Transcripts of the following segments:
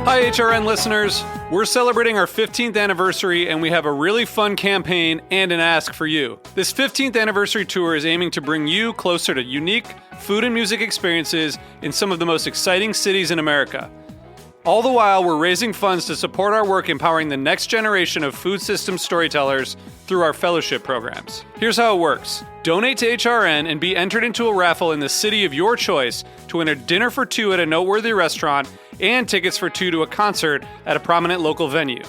Hi, HRN listeners. We're celebrating our 15th anniversary, and we have a really fun campaign and an ask for you. This 15th anniversary tour is aiming to bring you closer to unique food and music experiences in some of the most exciting cities in America. All the while, we're raising funds to support our work empowering the next generation of food systems storytellers through our fellowship programs. Here's how it works. Donate to HRN and be entered into a raffle in the city of your choice to win a dinner for two at a noteworthy restaurant and tickets for two to a concert at a prominent local venue.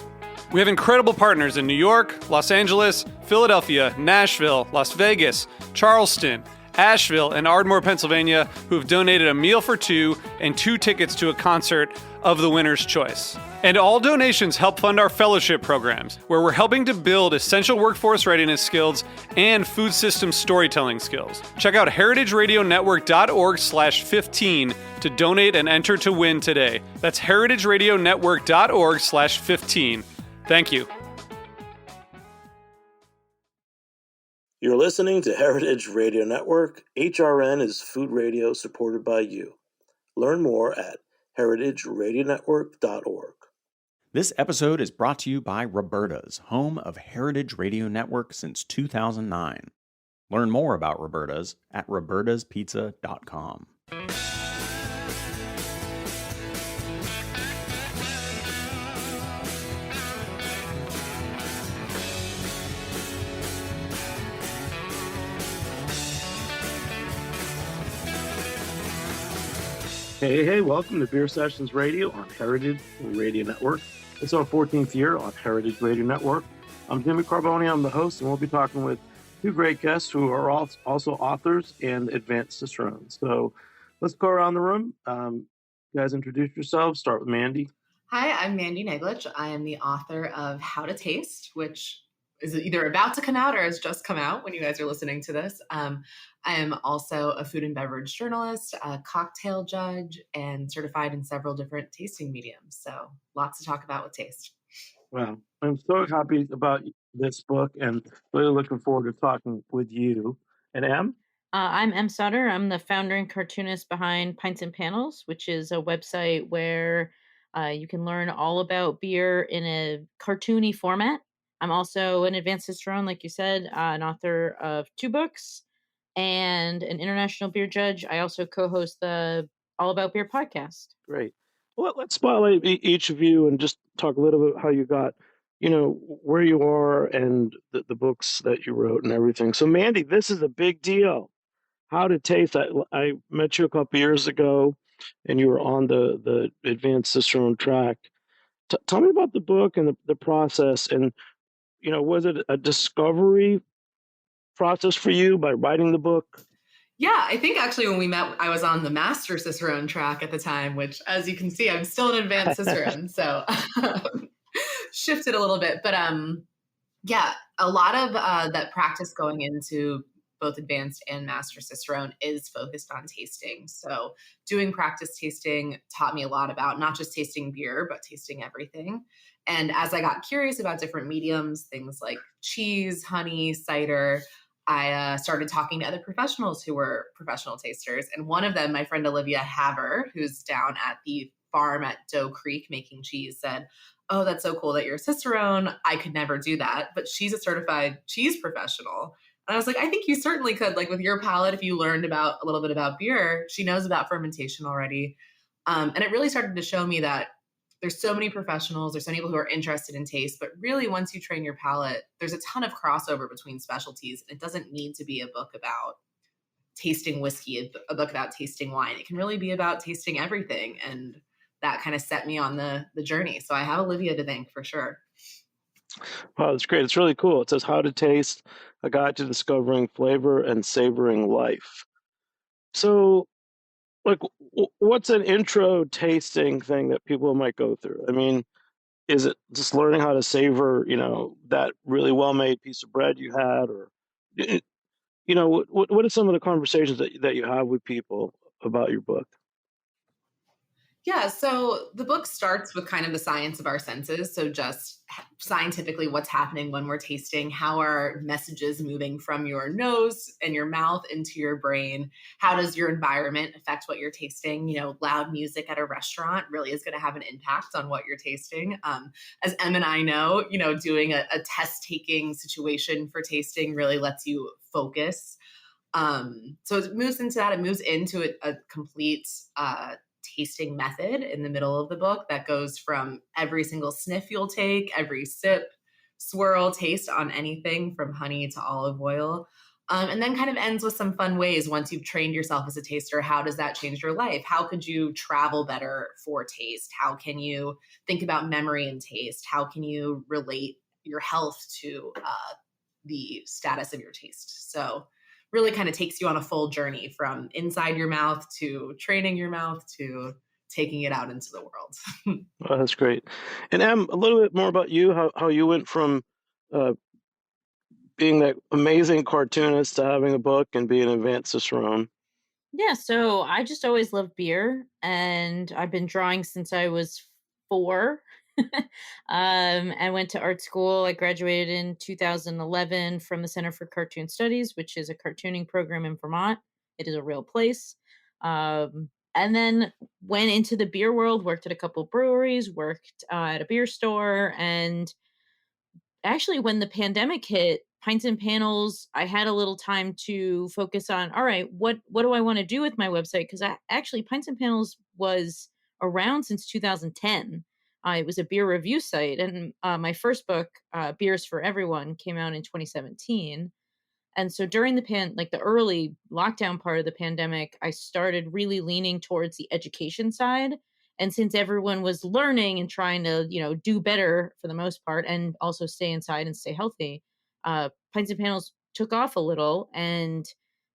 We have incredible partners in New York, Los Angeles, Philadelphia, Nashville, Las Vegas, Charleston, Asheville, and Ardmore, Pennsylvania, who have donated a meal for two and two tickets to a concert of the winner's choice. And all donations help fund our fellowship programs, where we're helping to build essential workforce readiness skills and food system storytelling skills. Check out heritageradionetwork.org/15 to donate and enter to win today. That's heritageradionetwork.org/15. Thank you. You're listening to Heritage Radio Network. HRN is food radio supported by you. Learn more at heritageradionetwork.org. This episode is brought to you by Roberta's, home of Heritage Radio Network since 2009. Learn more about Roberta's at robertaspizza.com. Hey, welcome to Beer Sessions Radio on Heritage Radio Network. It's our 14th year on Heritage Radio Network. I'm Jimmy Carboni, I'm the host, and we'll be talking with two great guests who are also authors and advanced cicerones. So let's go around the room. You guys introduce yourselves. Start with Mandy. Hi, I'm Mandy Naglich. I am the author of How to Taste, which is either about to come out or has just come out when you guys are listening to this. I am also a food and beverage journalist, a cocktail judge, and certified in several different tasting mediums. So lots to talk about with taste. Wow. I'm so happy about this book and really looking forward to talking with you. And Em? I'm Em Sauter. I'm the founder and cartoonist behind Pints and Panels, which is a website where you can learn all about beer in a cartoony format. I'm also an advanced cicerone, like you said, an author of 2 books, and an international beer judge. I also co-host the All About Beer podcast. Great. Well, let's spotlight each of you and just talk a little bit how you got, where you are and the books that you wrote and everything. So, Mandy, this is a big deal. How to Taste. I met you a couple years ago, and you were on the Advanced Cicerone track. Tell me about the book and the process. And, was it a discovery process for you by writing the book? Yeah, I think actually when we met, I was on the Master Cicerone track at the time, which, as you can see, I'm still an advanced Cicerone, so shifted a little bit. But yeah, a lot of that practice going into both advanced and Master Cicerone is focused on tasting. So doing practice tasting taught me a lot about not just tasting beer, but tasting everything. And as I got curious about different mediums, things like cheese, honey, cider, I started talking to other professionals who were professional tasters. And one of them, my friend Olivia Haver, who's down at the farm at Doe Creek making cheese, said, "Oh, that's so cool that you're a Cicerone. I could never do that." But she's a certified cheese professional. And I was like, I think you certainly could, like with your palate, if you learned about a little bit about beer. She knows about fermentation already. And it really started to show me that there's so many professionals, there's so many people who are interested in taste, but really once you train your palate, there's a ton of crossover between specialties. It doesn't need to be a book about tasting whiskey, a book about tasting wine. It can really be about tasting everything. And that kind of set me on the journey. So I have Olivia to thank for sure. Wow, that's great. It's really cool. It says How to Taste, a guide to discovering flavor and savoring life. So, like, what's an intro tasting thing that people might go through? I mean, is it just learning how to savor, that really well-made piece of bread you had, or, what are some of the conversations that you have with people about your book? Yeah, so the book starts with kind of the science of our senses. So, just scientifically, what's happening when we're tasting, how are messages moving from your nose and your mouth into your brain? How does your environment affect what you're tasting? Loud music at a restaurant really is going to have an impact on what you're tasting. As Em and I know, doing a test taking situation for tasting really lets you focus. So it moves into that. It moves into a complete tasting method in the middle of the book that goes from every single sniff you'll take, every sip, swirl, taste on anything from honey to olive oil. And then kind of ends with some fun ways once you've trained yourself as a taster. How does that change your life? How could you travel better for taste? How can you think about memory and taste? How can you relate your health to the status of your taste? So really kind of takes you on a full journey from inside your mouth to training your mouth to taking it out into the world. Oh, that's great. And Em, a little bit more about you, how you went from being that amazing cartoonist to having a book and being an advanced cicerone. Yeah, so I just always loved beer, and I've been drawing since I was 4. I went to art school. I graduated in 2011 from the Center for Cartoon Studies, which is a cartooning program in Vermont. It is a real place. And then went into the beer world, worked at a couple breweries, worked at a beer store, and actually when the pandemic hit, Pints and Panels, I had a little time to focus on, all right, what do I want to do with my website? Because I actually Pints and Panels was around since 2010. It was a beer review site, and my first book, Beers for Everyone, came out in 2017. And so during the early lockdown part of the pandemic, I started really leaning towards the education side. And since everyone was learning and trying to, do better for the most part and also stay inside and stay healthy, Pints and Panels took off a little. And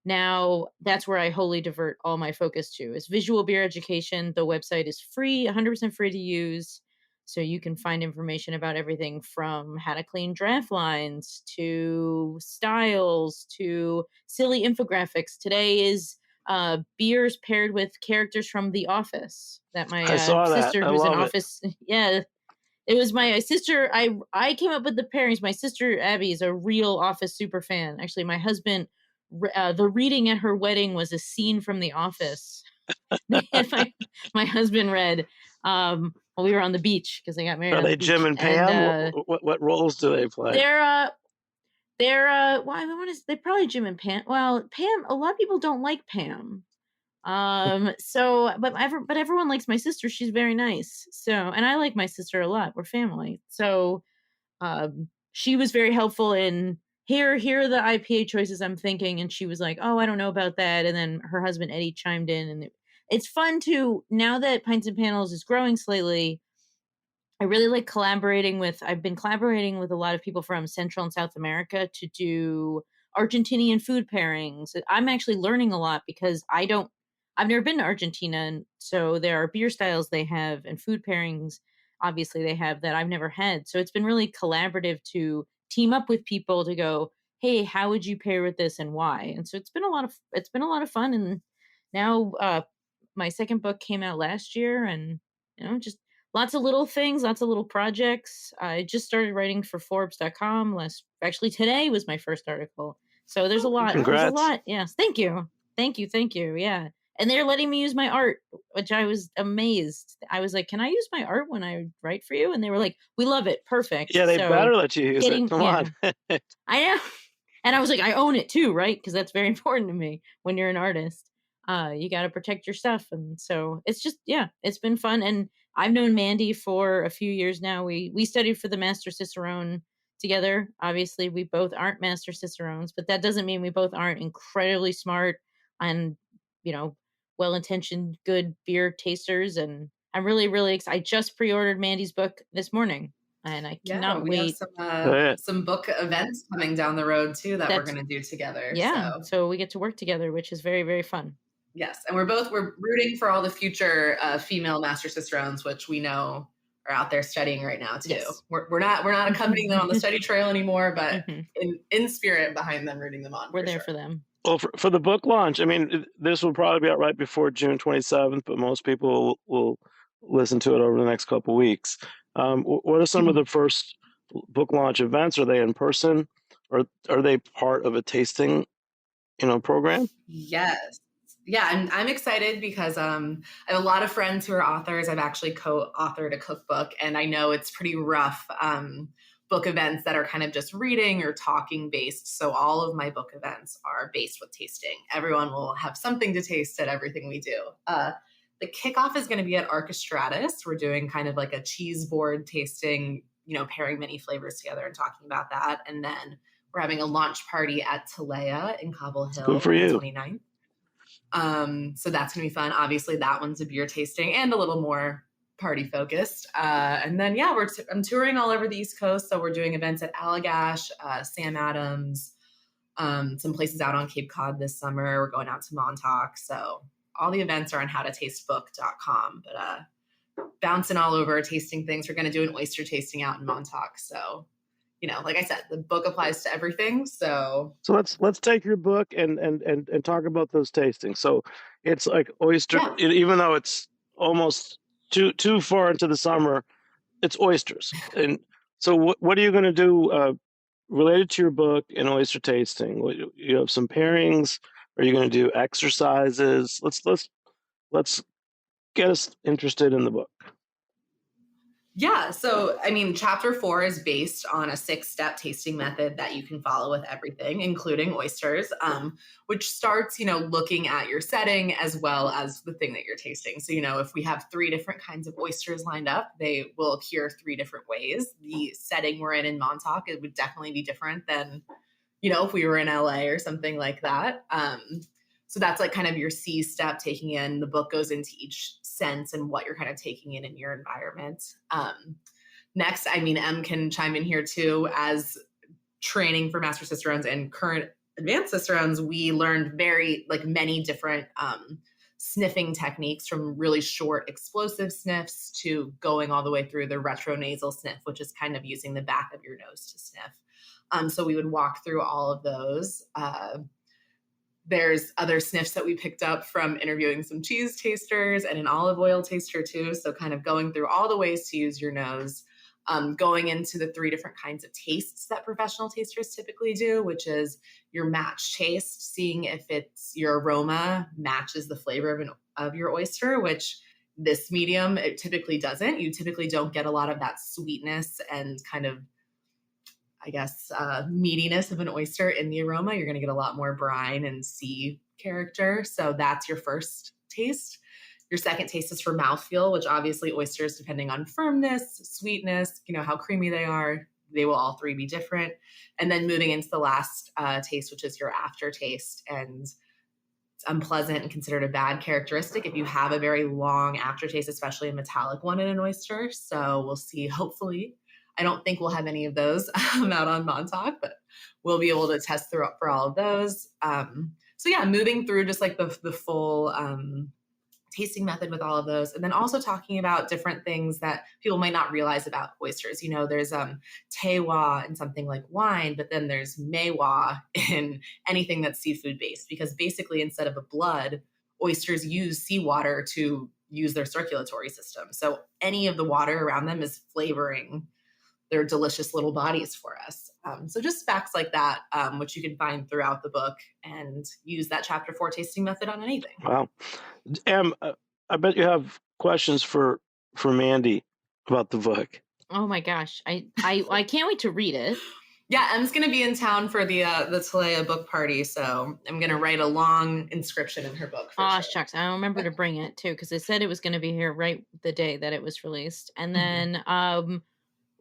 now that's where I wholly divert all my focus to is visual beer education. The website is free, 100% free to use. So you can find information about everything from how to clean draft lines to styles to silly infographics. Today is beers paired with characters from The Office that my I saw that. sister, I who's an love it. Office, yeah, it was my sister. I came up with the pairings. My sister Abby is a real Office super fan. Actually, my husband, the reading at her wedding was a scene from The Office. And my husband read while we were on the beach because they got married Are on the they Jim beach. and And Pam? What roles do they play? they're well, I want to. They're probably Jim and Pam. Well, Pam. A lot of people don't like Pam. So, but everyone likes my sister. She's very nice. So, and I like my sister a lot. We're family. So, she was very helpful in here are the IPA choices I'm thinking, and she was like, oh, I don't know about that. And then her husband Eddie chimed in, and it's fun to now that Pints and Panels is growing slightly. I really like I've been collaborating with a lot of people from Central and South America to do Argentinian food pairings. I'm actually learning a lot because I've never been to Argentina. And so there are beer styles they have and food pairings, obviously, they have that I've never had. So it's been really collaborative to team up with people to go, hey, how would you pair with this and why? And so it's been a lot of fun. And now my second book came out last year, and just lots of little things, lots of little projects. I just started writing for Forbes.com actually today was my first article. So there's a lot. Congrats. There's a Congrats. lot. Yes. Thank you. Thank you. Thank you. Yeah. And they're letting me use my art, which I was amazed. I was like, can I use my art when I write for you? And they were like, we love it. Perfect. Yeah, they So better let you use it. Come on. I know. And I was like, I own it too, right? Because that's very important to me when you're an artist. You got to protect your stuff. And so it's just, yeah, it's been fun. And I've known Mandy for a few years now. We studied for the Master Cicerone together. Obviously, we both aren't Master Cicerones, but that doesn't mean we both aren't incredibly smart and, well-intentioned, good beer tasters. And I'm really, really excited. I just pre-ordered Mandy's book this morning, and I cannot we wait. have some book events coming down the road too that we're going to do together. Yeah, so we get to work together, which is very, very fun. Yes, and we're rooting for all the future female Master Cicerones, which we know are out there studying right now too. Yes. We're not accompanying them on the study trail anymore, but in spirit behind them, rooting them on. We're there for them. Well, for the book launch, I mean, this will probably be out right before June 27th, but most people will listen to it over the next couple of weeks. What are some of the first book launch events? Are they in person, or are they part of a tasting, program? Yes. Yeah, I'm excited because I have a lot of friends who are authors. I've actually co-authored a cookbook, and I know it's pretty rough book events that are kind of just reading or talking based. So all of my book events are based with tasting. Everyone will have something to taste at everything we do. The kickoff is going to be at Archistratus. We're doing kind of like a cheese board tasting, pairing many flavors together and talking about that. And then we're having a launch party at Talea in Cobble Hill Good for on the you. 29th. So that's going to be fun. Obviously, that one's a beer tasting and a little more party focused. And then, yeah, I'm touring all over the East Coast. So we're doing events at Allagash, Sam Adams, some places out on Cape Cod this summer. We're going out to Montauk. So all the events are on howtotastebook.com. But bouncing all over, tasting things. We're going to do an oyster tasting out in Montauk. So, like I said, the book applies to everything. So let's take your book and talk about those tastings. So it's like oyster, yeah. even though it's almost too far into the summer, it's oysters. And so what are you going to do related to your book and oyster tasting? You have some pairings. Are you going to do exercises? Let's get us interested in the book. Yeah. So, chapter 4 is based on a 6-step tasting method that you can follow with everything, including oysters, which starts, looking at your setting as well as the thing that you're tasting. So, if we have 3 different kinds of oysters lined up, they will appear 3 different ways. The setting we're in Montauk, it would definitely be different than, if we were in LA or something like that. So that's like kind of your C step, taking in. The book goes into each sense and what you're kind of taking in your environment. Next, Em can chime in here too. As training for Master Cicerones and current Advanced Cicerones, we learned many different sniffing techniques, from really short explosive sniffs to going all the way through the retronasal sniff, which is kind of using the back of your nose to sniff. So we would walk through all of those. There's other sniffs that we picked up from interviewing some cheese tasters and an olive oil taster too. So kind of going through all the ways to use your nose, going into the 3 different kinds of tastes that professional tasters typically do, which is your match taste, seeing if your aroma matches the flavor of your oyster, which this medium, it typically doesn't. You typically don't get a lot of that sweetness and kind of, meatiness of an oyster in the aroma. You're going to get a lot more brine and sea character. So that's your first taste. Your second taste is for mouthfeel, which obviously oysters, depending on firmness, sweetness, how creamy they are, they will all 3 be different. And then moving into the last taste, which is your aftertaste. And it's unpleasant and considered a bad characteristic if you have a very long aftertaste, especially a metallic one in an oyster. So we'll see, hopefully. I don't think we'll have any of those out on Montauk, but we'll be able to test through for all of those. So yeah, moving through just like the full tasting method with all of those. And then also talking about different things that people might not realize about oysters. There's tewa in something like wine, but then there's mewa in anything that's seafood based, because basically instead of a blood, oysters use seawater to use their circulatory system. So any of the water around them is flavoring their delicious little bodies for us. So just facts like that, which you can find throughout the book, and use that chapter 4 tasting method on anything. Wow. I bet you have questions for Mandy about the book. Oh my gosh. I can't wait to read it. Yeah, Em's going to be in town for the Talea book party, so I'm going to write a long inscription in her book. Oh, shucks. I remember to bring it too, because it said it was going to be here right the day that it was released. And then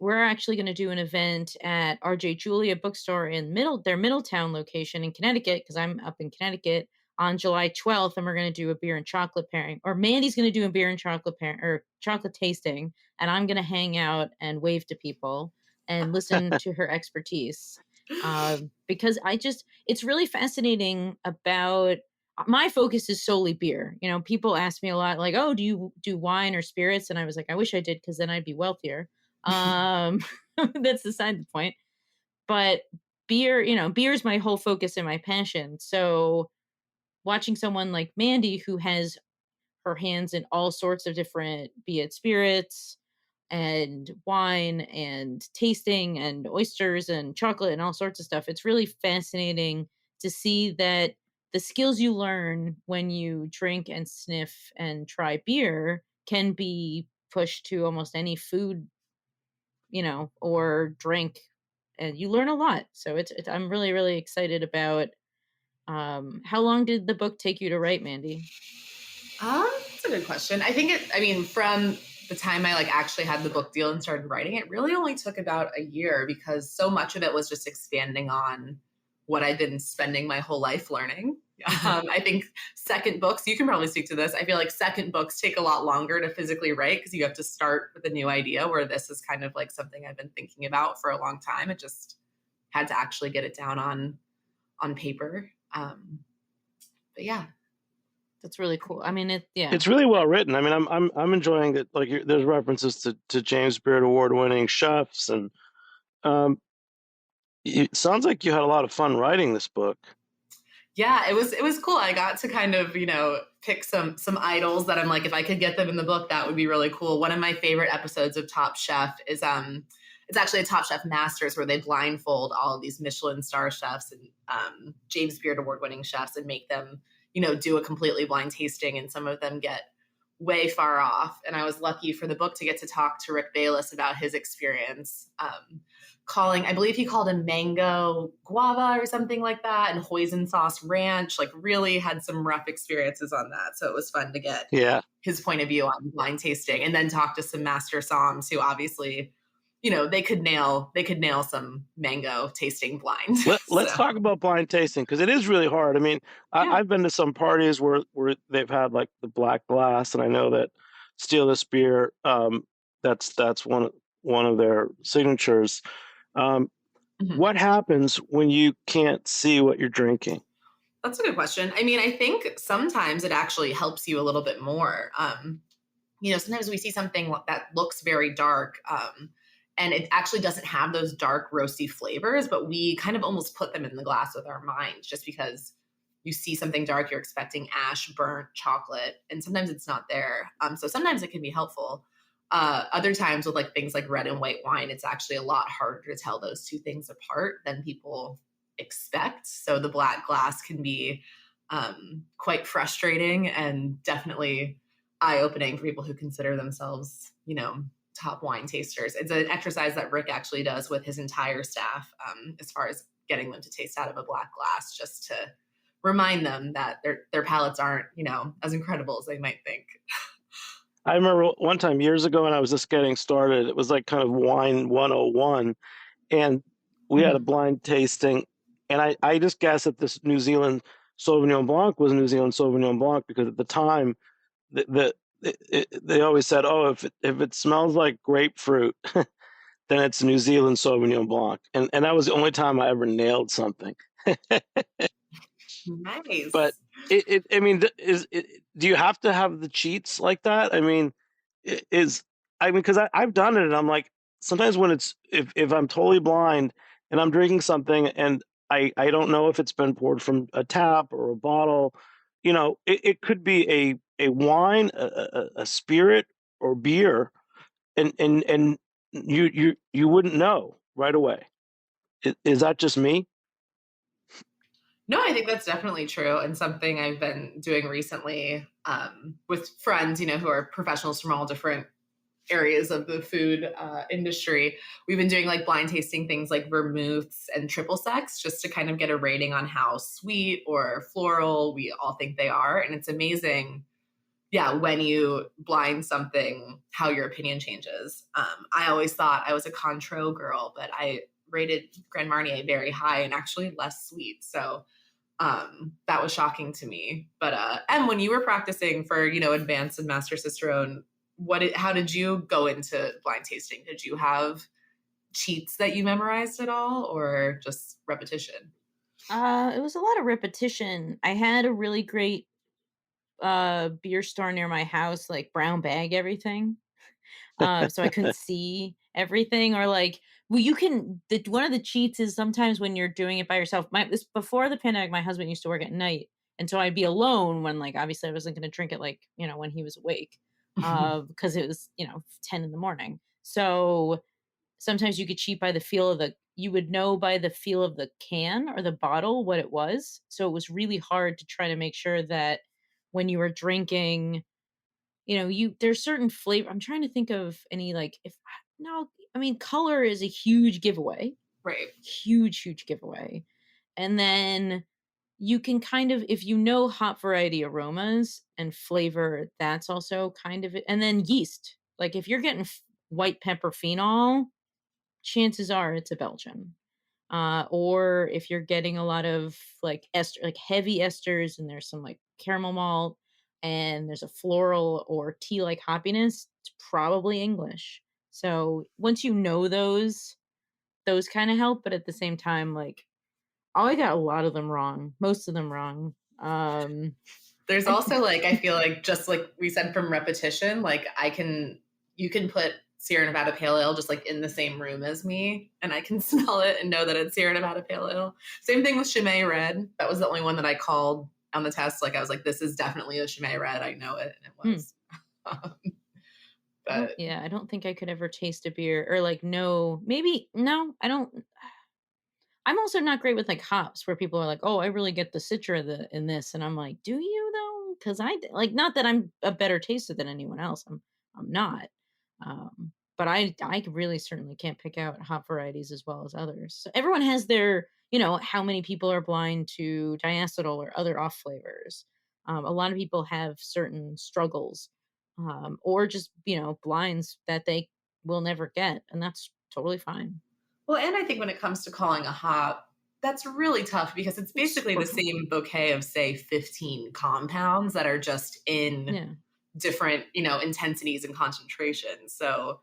we're actually going to do an event at RJ Julia bookstore in their Middletown location in Connecticut, because I'm up in Connecticut, on July 12th, and we're going to do a beer and chocolate pairing, or Mandy's going to do a beer and chocolate pairing or chocolate tasting, and I'm going to hang out and wave to people and listen to her expertise. Because it's really fascinating about, my focus is solely beer. People ask me a lot like, oh, do you do wine or spirits? And I was like, I wish I did, because then I'd be wealthier. That's beside the point. But beer is my whole focus and my passion. So watching someone like Mandy, who has her hands in all sorts of different, be it spirits and wine and tasting and oysters and chocolate and all sorts of stuff. It's really fascinating to see that the skills you learn when you drink and sniff and try beer can be pushed to almost any food, or drink, and you learn a lot. So it's I'm really, really excited about. How long did the book take you to write, Mandy? That's a good question. I mean, from the time I actually had the book deal and started writing, it really only took about a year because so much of it was just expanding on what I'd been spending my whole life learning. I think second books, you can probably speak to this. I feel like second books take a lot longer to physically write because you have to start with a new idea, where this is kind of something I've been thinking about for a long time. It just had to actually get it down on paper. But yeah. That's really cool. I mean, It's really well written. I mean, I'm enjoying that. There's references to James Beard award-winning chefs, and it sounds like you had a lot of fun writing this book. Yeah, it was cool. I got to kind of, pick some idols that I'm like, if I could get them in the book, that would be really cool. One of my favorite episodes of Top Chef is it's actually a Top Chef Masters, where they blindfold all of these Michelin star chefs and James Beard award-winning chefs and make them, do a completely blind tasting, and some of them get way far off. And I was lucky for the book to get to talk to Rick Bayless about his experience I believe he called a mango guava or something like that, and hoisin sauce ranch, really had some rough experiences on that. So it was fun to get his point of view on blind tasting, and then talk to some master somms who obviously, they could nail some mango tasting blind. Let's talk about blind tasting, because it is really hard. I mean, I've been to some parties where they've had the black glass, and I know that Steal This Beer, that's one of their signatures. What happens when you can't see what you're drinking? That's a good question. I mean, I think sometimes it actually helps you a little bit more. Sometimes we see something that looks very dark, and it actually doesn't have those dark, roasty flavors, but we kind of almost put them in the glass with our minds, just because you see something dark, you're expecting ash, burnt chocolate, and sometimes it's not there. So sometimes it can be helpful. Other times with things like red and white wine, it's actually a lot harder to tell those two things apart than people expect. So the black glass can be quite frustrating and definitely eye-opening for people who consider themselves, top wine tasters. It's an exercise that Rick actually does with his entire staff, as far as getting them to taste out of a black glass, just to remind them that their palates aren't, as incredible as they might think. I remember one time years ago when I was just getting started, it was kind of wine 101, and we had a blind tasting, and I just guessed that this New Zealand Sauvignon Blanc was New Zealand Sauvignon Blanc, because at the time they always said, oh, if it smells like grapefruit, then it's New Zealand Sauvignon Blanc, and that was the only time I ever nailed something. Nice. But I mean, do you have to have the cheats like that? I mean, because I've done it, and I'm like, sometimes when if I'm totally blind and I'm drinking something and I don't know if it's been poured from a tap or a bottle, it could be a wine, a spirit, or beer, and you wouldn't know right away. Is that just me? No, I think that's definitely true, and something I've been doing recently with friends, who are professionals from all different areas of the food industry. We've been doing blind tasting things like vermouths and triple sec, just to kind of get a rating on how sweet or floral we all think they are. And it's amazing, when you blind something, how your opinion changes. I always thought I was a Cointreau girl, but I rated Grand Marnier very high and actually less sweet. So that was shocking to me. But and when you were practicing for advanced and master cicerone, how did you go into blind tasting? Did you have cheats that you memorized at all, or just repetition? It was a lot of repetition. I had a really great beer store near my house, brown bag everything. So I couldn't see everything, or one of the cheats is sometimes when you're doing it by yourself. This before the pandemic, my husband used to work at night, And so I'd be alone when, like, obviously I wasn't going to drink it, like, when he was awake, because it was, 10 in the morning. So sometimes you could cheat by the feel of you would know by the feel of the can or the bottle what it was. So it was really hard to try to make sure that when you were drinking, there's certain flavor. I'm trying to think of any, like, if no, I mean, color is a huge giveaway, Right. huge giveaway. And then you can kind of, if hop variety aromas and flavor, that's also kind of it. And then yeast, like if you're getting white pepper phenol, chances are it's a Belgian. Or if you're getting a lot of like ester, like heavy esters, and there's some like caramel malt, and there's a floral or tea like hoppiness, it's probably English. So once you know those kind of help, but at the same time, like, I got a lot of them wrong, most of them wrong. There's also like, I feel like, just like we said, from repetition, like you can put Sierra Nevada Pale Ale just like in the same room as me, and I can smell it and know that it's Sierra Nevada Pale Ale. Same thing with Chimay Red. That was the only one that I called on the test. Like I was like, this is definitely a Chimay Red. I know it, and it was. But I don't think I could ever taste a beer, or like, no, maybe no, I don't. I'm also not great with like hops, where people are like, "Oh, I really get the citra in this," and I'm like, "Do you though?" Because like, not that I'm a better taster than anyone else. I'm not. But I really certainly can't pick out hop varieties as well as others. So everyone has their, how many people are blind to diacetyl or other off flavors. A lot of people have certain struggles, or just blinds that they will never get, and that's totally fine. Well, and I think when it comes to calling a hop, that's really tough because it's basically the same bouquet of, say, 15 compounds that are just in different, intensities and concentrations. So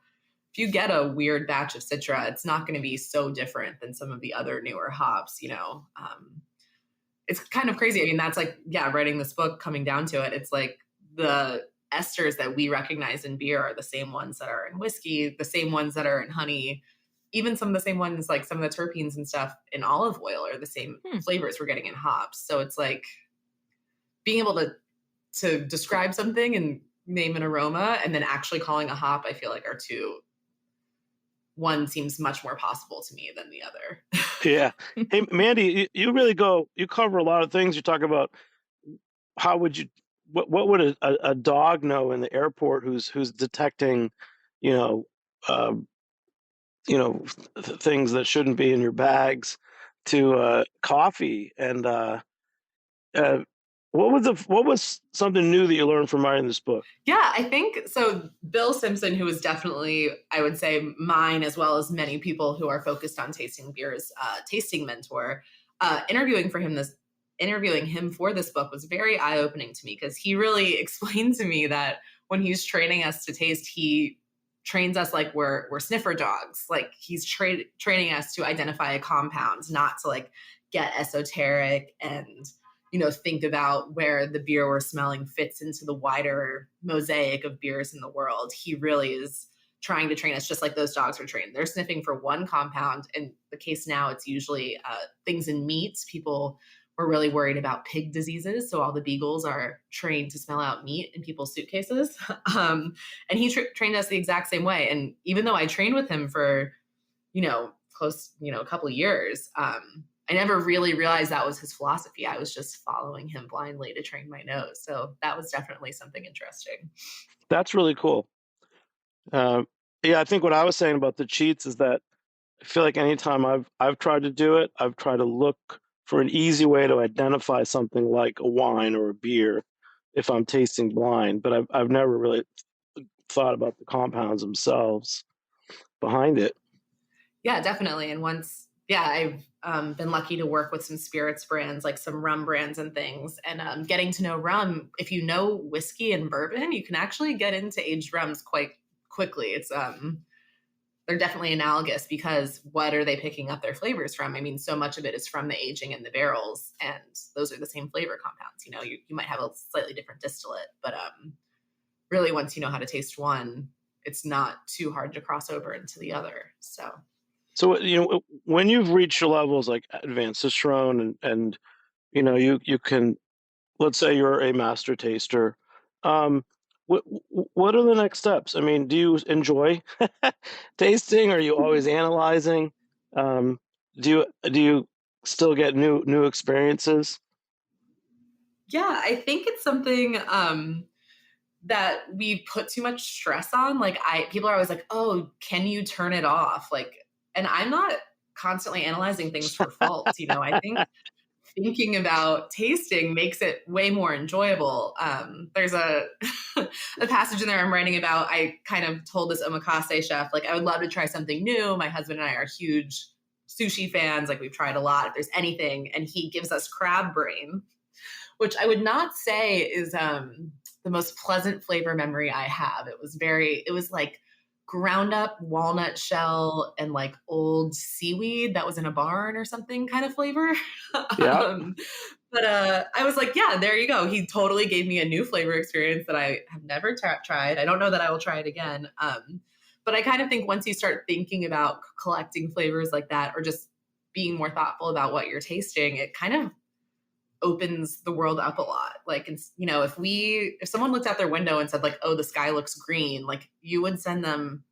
if you get a weird batch of Citra, it's not going to be so different than some of the other newer hops, It's kind of crazy. I mean, that's like, writing this book, coming down to it, it's like the esters that we recognize in beer are the same ones that are in whiskey, the same ones that are in honey. Even some of the same ones, like some of the terpenes and stuff in olive oil, are the same flavors we're getting in hops. So it's like being able to describe something and name an aroma, and then actually calling a hop, I feel like are two. One seems much more possible to me than the other. Yeah. Hey, Mandy, you really you cover a lot of things. You talk about how would what would a dog know in the airport who's detecting, things that shouldn't be in your bags, to coffee, and what was something new that you learned from writing this book? Yeah, I think so. Bill Simpson, who is definitely, I would say, mine as well as many people who are focused on tasting beers, tasting mentor, interviewing him for this book was very eye-opening to me, because he really explained to me that when he's training us to taste, he trains us like we're sniffer dogs. Like he's training us to identify a compound, not to like get esoteric and think about where the beer we're smelling fits into the wider mosaic of beers in the world. He really is trying to train us just like those dogs were trained. They're sniffing for one compound. In the case now, it's usually things in meats. People were really worried about pig diseases, so all the beagles are trained to smell out meat in people's suitcases. And he trained us the exact same way. And even though I trained with him for, close, a couple of years, I never really realized that was his philosophy. I was just following him blindly to train my nose. So that was definitely something interesting. That's really cool. I think what I was saying about the cheats is that I feel like anytime I've tried to do it, I've tried to look for an easy way to identify something like a wine or a beer if I'm tasting blind, but I've never really thought about the compounds themselves behind it. Yeah, definitely. And I've been lucky to work with some spirits brands, like some rum brands and things. And getting to know rum, if you know whiskey and bourbon, you can actually get into aged rums quite quickly. It's they're definitely analogous, because what are they picking up their flavors from? I mean, so much of it is from the aging in the barrels, and those are the same flavor compounds. You might have a slightly different distillate, but really, once you know how to taste one, it's not too hard to cross over into the other. So when you've reached levels like advanced cicerone, and you can let's say you're a master taster. Um, what are the next steps? I mean, do you enjoy tasting? Are you always analyzing? Um, do you still get new experiences? Yeah, I think it's something that we put too much stress on. Like people are always like, "Oh, can you turn it off?" Like, and I'm not constantly analyzing things for faults, you know. I think thinking about tasting makes it way more enjoyable. There's a a passage in there I'm writing about. I kind of told this omakase chef, like, I would love to try something new. My husband and I are huge sushi fans. Like, we've tried a lot. If there's anything, and he gives us crab brain, which I would not say is the most pleasant flavor memory I have. It was like ground up walnut shell and like old seaweed that was in a barn or something kind of flavor. Yeah. But I was like, yeah, there you go. He totally gave me a new flavor experience that I have never tried. I don't know that I will try it again. But I kind of think once you start thinking about collecting flavors like that, or just being more thoughtful about what you're tasting, it kind of opens the world up a lot. Like, you know, if someone looked out their window and said like, "Oh, the sky looks green," like you would send them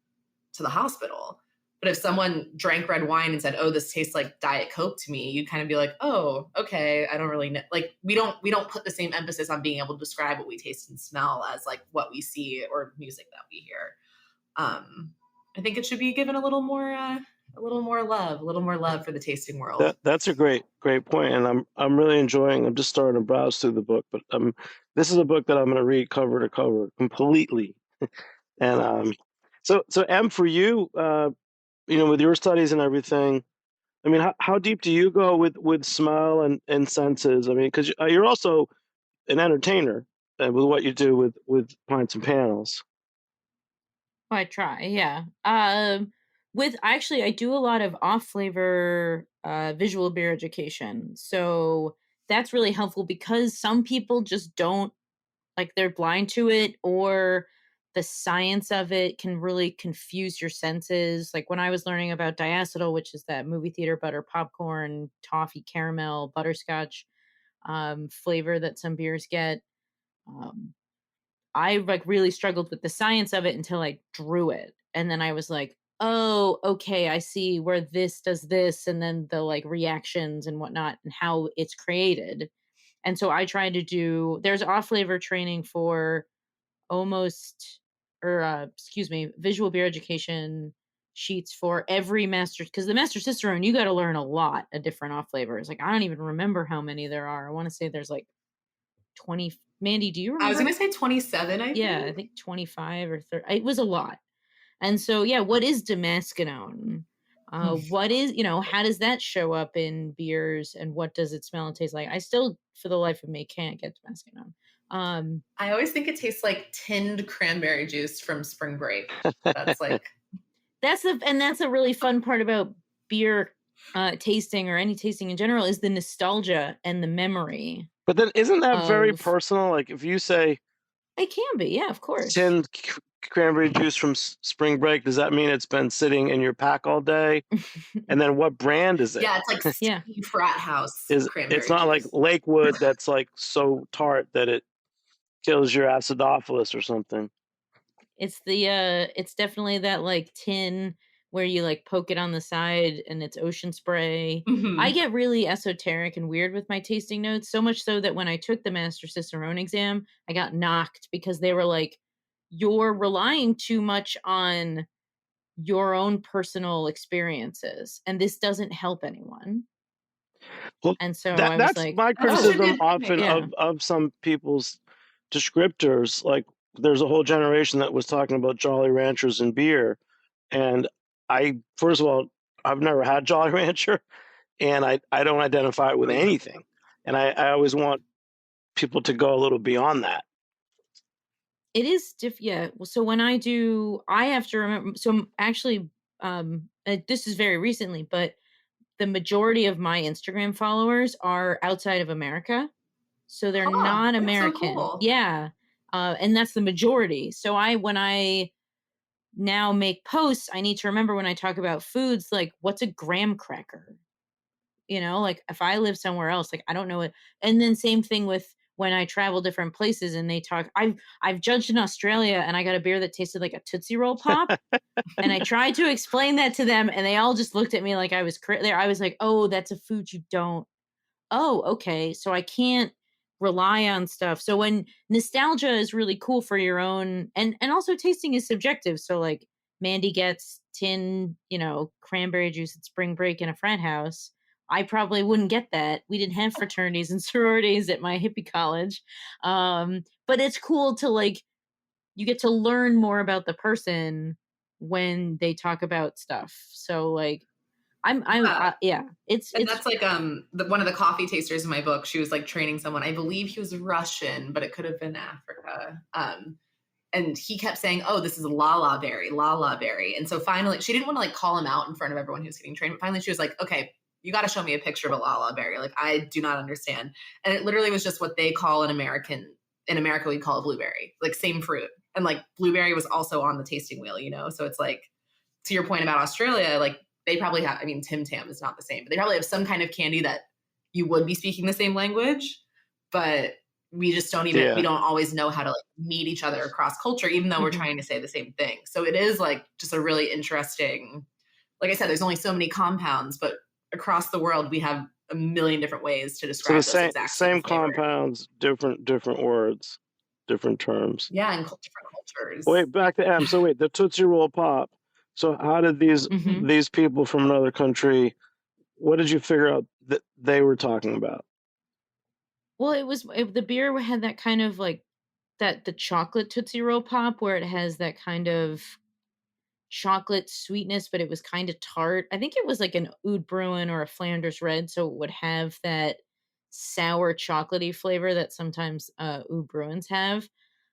to the hospital. But if someone drank red wine and said, "Oh, this tastes like Diet Coke to me," you'd kind of be like, "Oh, okay, I don't really know." Like, we don't put the same emphasis on being able to describe what we taste and smell as like what we see or music that we hear. I think it should be given a little more love for the tasting world. That's a great point, and I'm really enjoying. I'm just starting to browse through the book, but this is a book that I'm going to read cover to cover completely. And so M, for you, you know, with your studies and everything, I mean, how deep do you go with smell and senses? I mean, because you're also an entertainer with what you do with pints and panels. I try, yeah. With actually, I do a lot of off flavor visual beer education. So that's really helpful because some people just don't, like, they're blind to it, or the science of it can really confuse your senses. Like when I was learning about diacetyl, which is that movie theater butter popcorn, toffee, caramel, butterscotch flavor that some beers get. Um, I like really struggled with the science of it until I drew it. And then I was like, oh, okay, I see where this does this, and then the like reactions and whatnot and how it's created. And so I tried to do, there's off flavor training for almost, or excuse me, visual beer education sheets for every master, because the master cicerone, you got to learn a lot of different off flavors. Like I don't even remember how many there are. I want to say there's like 20. Mandy, do you I was remember? going to say 27, I Yeah, I think. think 25 or 30. It was a lot. And so, yeah, what is Damascus? What is, you know, how does that show up in beers, and what does it smell and taste like? I still, for the life of me, can't get Damascus. I always think it tastes like tinned cranberry juice from spring break. That's like, that's a really fun part about beer tasting, or any tasting in general, is the nostalgia and the memory But then, isn't that very of personal? Like if you say it can be, yeah, of course. tinned cranberry juice from spring break, does that mean it's been sitting in your pack all day? And then what brand is it? yeah, it's like Yeah. sticky frat house cranberry It's not juice. like Lakewood that's like so tart that it kills your acidophilus or something. It's it's definitely that like tin where you like poke it on the side and it's ocean spray. I Mhm. get really esoteric and weird with my tasting notes, so much so that when I took the Master Cicerone exam, I got knocked because they were like, "You're relying too much on your own personal experiences, and this doesn't help anyone." Well, And so I was that's like, my That's such a "Oh, criticism good point. often yeah." of some people's descriptors. Like there's a whole generation that was talking about Jolly Ranchers and beer, and first of all, I've never had Jolly Rancher, and I don't identify it with anything, and I always want people to go a little beyond that. It is yeah. Well, so when I do, I have to remember. So actually, this is very recently, but the majority of my Instagram followers are outside of America, so they're Huh, not that's so American. cool. Yeah, and that's the majority. So when I now make posts, I need to remember when I talk about foods, like what's a graham cracker. You know, like if I live somewhere else, like I don't know it. And then same thing with when I travel different places and they talk, I've judged in Australia and I got a beer that tasted like a Tootsie Roll Pop. And I tried to explain that to them and they all just looked at me like I was crazy. I was like, oh, that's a food you don't. Oh, okay. So I can't rely on stuff. So when nostalgia is really cool for your own, and also tasting is subjective. So like Mandy gets tin, cranberry juice at spring break in a frat house. I probably wouldn't get that. We didn't have fraternities and sororities at my hippie college. But it's cool to like, you get to learn more about the person when they talk about stuff. So like, yeah, it's that's like one of the coffee tasters in my book. She was like training someone. I believe he was Russian, but it could have been Africa. And he kept saying, "Oh, this is Lala berry, Lala berry." And so finally, she didn't want to like call him out in front of everyone who was getting trained. But finally, she was like, "Okay, you got to show me a picture of a Lala berry. Like I do not understand." And it literally was just what they call in America, we call a blueberry, like same fruit. And like blueberry was also on the tasting wheel, So it's like, to your point about Australia, like they probably have, I mean, Tim Tam is not the same, but they probably have some kind of candy that you would be speaking the same language, but we just don't even, we don't always know how to like meet each other across culture, even though we're trying to say the same thing. So it is like just a really interesting, like I said, there's only so many compounds, but across the world, we have a million different ways to describe So the those exact same flavor. compounds, different words, different terms. Yeah, and different cultures. Wait, back to M. So wait, the Tootsie Roll Pop. So how did these people from another country, what did you figure out that they were talking about? Well, the beer had that kind of like the chocolate Tootsie Roll Pop where it has that kind of chocolate sweetness, but it was kind of tart. I think it was like an Oud Bruin or a Flanders Red, so it would have that sour chocolatey flavor that sometimes Oud Bruins have.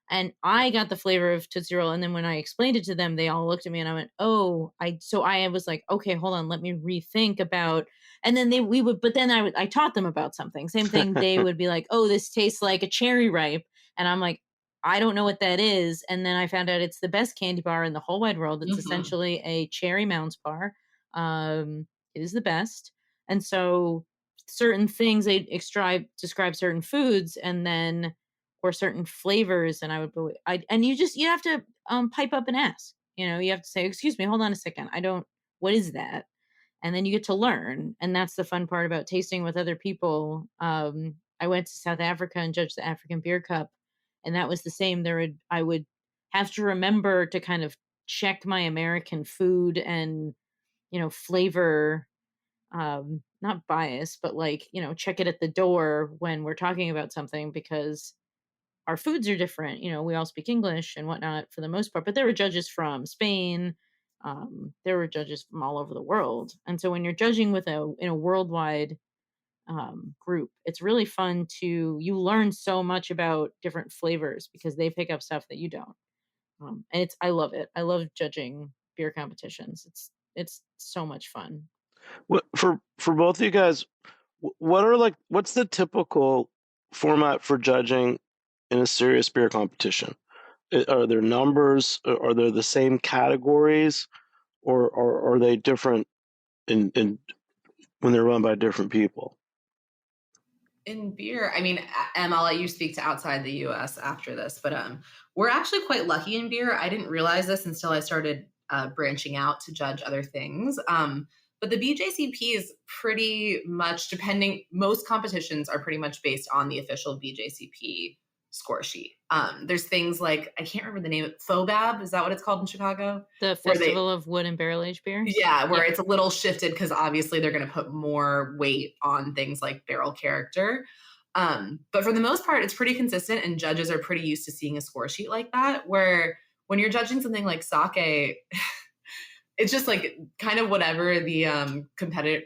And I got the flavor of Tootsie Roll, and then when I explained it to them, they all looked at me and I went, "Oh, So I was like, okay, hold on, let me rethink about." And then I taught them about something. Same thing. They would be like, "Oh, this tastes like a cherry ripe," and I'm like, I don't know what that is. And then I found out it's the best candy bar in the whole wide world. It's essentially a cherry Mounds bar. It is the best. And so certain things they describe certain foods and then or certain flavors. And you have to pipe up and ask. You have to say, "Excuse me, hold on a second. What is that?" And then you get to learn. And that's the fun part about tasting with other people. I went to South Africa and judged the African Beer Cup. And that was the same. I would have to remember to kind of check my American food and, flavor, not bias, but like, check it at the door when we're talking about something because our foods are different. We all speak English and whatnot for the most part, but there were judges from Spain. There were judges from all over the world. And so when you're judging in a worldwide group, it's really fun you learn so much about different flavors because they pick up stuff that you don't. And I love it. I love judging beer competitions. It's so much fun. What for both of you guys, what's the typical format for judging in a serious beer competition? Are there numbers? Are there the same categories, or are they different in when they're run by different people? In beer, I mean, I'll let you speak to outside the U.S. after this, but we're actually quite lucky in beer. I didn't realize this until I started branching out to judge other things. But the BJCP is pretty much most competitions are pretty much based on the official BJCP score sheet. There's things like, I can't remember the name, FOBAB, is that what it's called in Chicago? The Festival of Wood and Barrel Aged Beers? Yeah, where it's a little shifted because obviously they're going to put more weight on things like barrel character. But for the most part, it's pretty consistent and judges are pretty used to seeing a score sheet like that, where when you're judging something like sake, it's just like kind of whatever the